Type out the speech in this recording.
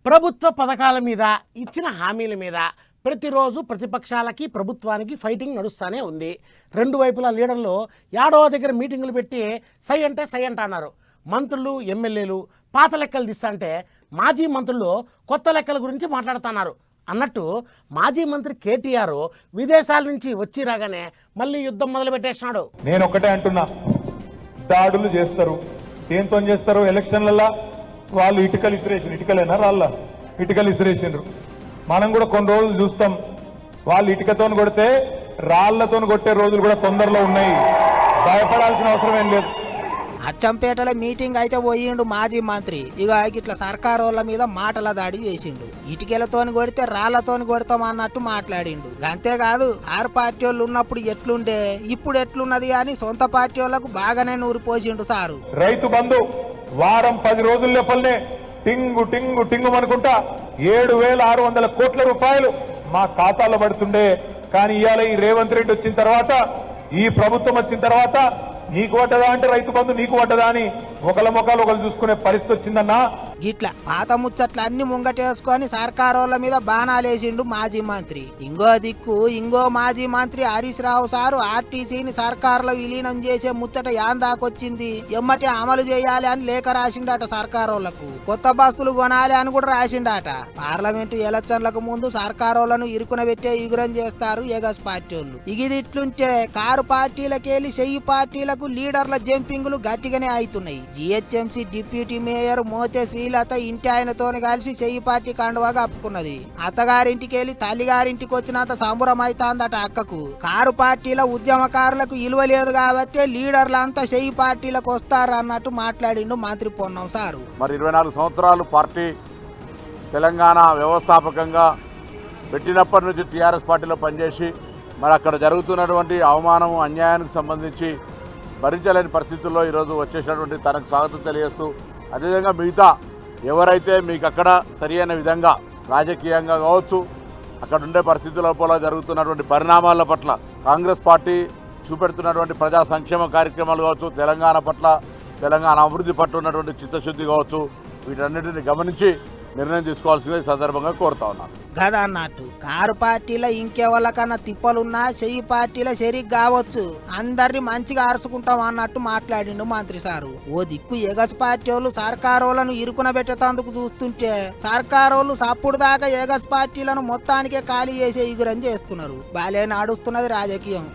ప్రభుత్వ పథకాల మీద ఇచ్చిన హామీల మీద ప్రతిరోజు ప్రతిపక్షాలకి ప్రభుత్వానికి ఫైటింగ్ నడుస్తూనే ఉంది. రెండు వైపుల లీడర్లు యాడవ దగ్గర మీటింగులు పెట్టి సై అంటే సై అంట అన్నారు. మంత్రులు ఎమ్మెల్యేలు పాత లెక్కలు తీస్తంటే మాజీ మంత్రులు కొత్త లెక్కల గురించి మాట్లాడుతున్నారు. అన్నట్టు మాజీ మంత్రి కేటీఆర్ విదేశాల నుంచి వచ్చి రాగానే మళ్ళీ యుద్ధం మొదలు పెట్టేస్తున్నాడు. నేను ఒకటే అంటున్నా, దాడులు చేస్తారు. దేంతో చేస్తారు? ఎలక్షన్లలో వాళ్ళు ఇటుకలు ఇసిరేసారు. ఇటుకలేనా రాళ్ళ? ఇటుకలు ఇసిరేసిండ్రు. మనం కూడా కొన్ని రోజులు చూస్తాం, వాళ్ళు ఇటుకతో కొడితే రాళ్లతో కొట్టే రోజులు కూడా తొందరలో ఉన్నాయి. భయపడాల్సిన అవసరం ఏం లేదు. అచ్చంపేటలో మీటింగ్ అయితే పోయిండు మాజీ మంత్రి. ఇక ఇట్లా సర్కారు వాళ్ళ మీద మాటల దాడి చేసిండు. ఇటుకలతోని కొడితే రాళ్లతోని కొడతాం అన్నట్టు మాట్లాడిండు. అంతేకాదు ఆరు పార్టీ వాళ్ళు ఉన్నప్పుడు ఎట్లుండే ఇప్పుడు ఎట్లున్నది అని సొంత పార్టీ వాళ్ళకు బాగానే నూరిపోసిండు సారు. రైతు బంధు వారం 10 రోజుల లోపలనే టింగు టింగు టింగు అనుకుంటా 7,600 కోట్ల రూపాయలు మా ఖాతాలో పడుతుండే. కానీ ఇవాళ ఈ రేవంత్ రెడ్డి వచ్చిన తర్వాత, ఈ ప్రభుత్వం వచ్చిన తర్వాత నీకు పడ్డదా అంటే రైతు బంధు నీకు పడ్డదా అని ఒకళ్ళ ముఖాలు ఒకళ్ళు చూసుకునే పరిస్థితి వచ్చిందన్నా. గిట్లా పాత ముచ్చట్లు అన్ని ముంగటేసుకొని సర్కారు వాళ్ళ మీద బాణాలేసిండు మాజీ మంత్రి. ఇంకో దిక్కు ఇంకో మాజీ మంత్రి హరీష్ రావు సారు ఆర్టీసీని సర్కారులో విలీనం చేసే ముచ్చట యాందాకొచ్చింది. ఎమ్మటి అమలు చేయాలి అని లేఖ రాసిండట సర్కారు వాళ్ళకు. కొత్త బస్సులు కొనాలి అని కూడా రాసిండట. పార్లమెంటు ఎలక్షన్లకు ముందు సర్కారు వాళ్ళను ఇరుకున పెట్టే ఇగురం చేస్తారు ఎగస్ పార్టీ వాళ్ళు. ఇగిదిట్లుంటే కారు పార్టీలకెళ్ళి చెయ్యి పార్టీలకు లీడర్ల జంపింగ్లు గట్టిగానే అవుతున్నాయి. GHMC deputy mayor Mothe Srilatha ఇంటి ఆయనతో కలిసి చెయ్యి పార్టీ కండువాగా అప్పుకున్నది. అత్తగారింటికి వెళ్లి తల్లిగారింటికి వచ్చినంత సంబరం అవుతాందట అక్కకు. కారు పార్టీల ఉద్యమకారులకు ఇలువ లేదు కాబట్టి లీడర్లంతా చెయ్యి పార్టీలకు వస్తారు అన్నట్టు మాట్లాడిండు మంత్రి పొన్నం సారు. మరి 24 సంవత్సరాలు పార్టీ తెలంగాణ వ్యవస్థాపకంగా పెట్టినప్పటి నుంచి టీఆర్ఎస్ పార్టీలో పనిచేసి మరి అక్కడ జరుగుతున్నటువంటి అవమానం అన్యాయానికి సంబంధించి భరించలేని పరిస్థితుల్లో ఈరోజు వచ్చేసినటువంటి తనకు స్వాగతం తెలియజేస్తూ, అదేవిధంగా మిగతా ఎవరైతే మీకు అక్కడ సరి అయిన విధంగా రాజకీయంగా కావచ్చు, అక్కడ ఉండే పరిస్థితుల లోపల జరుగుతున్నటువంటి పరిణామాల పట్ల కాంగ్రెస్ పార్టీ చూపెడుతున్నటువంటి ప్రజా సంక్షేమ కార్యక్రమాలు కావచ్చు, తెలంగాణ పట్ల తెలంగాణ అభివృద్ధి పట్ల ఉన్నటువంటి చిత్తశుద్ధి కావచ్చు, వీటన్నిటిని గమనించి నిర్ణయం తీసుకోవాల్సిందే సందర్భంగా కోరుతా ఉన్నాను. గదా అన్నట్టు కారు పార్టీలో ఇంకెవరికన్నా తిప్పలున్నా చెయ్యి పార్టీలో షరీక్ కావచ్చు, అందరినీ మంచిగా అరుచుకుంటాం అన్నట్టు మాట్లాడిండు మంత్రి సారు. ఓ దిక్కు ఎగస్ పార్టీ వాళ్ళు సర్కారు వాళ్ళను ఇరుకున పెట్టేందుకు చూస్తుంటే సర్కారు వాళ్ళు సప్పుడు దాకా ఎగస్ పార్టీలను మొత్తానికే ఖాళీ చేసే ఇగురం చేస్తున్నారు. బాలే నడుస్తున్నది రాజకీయం.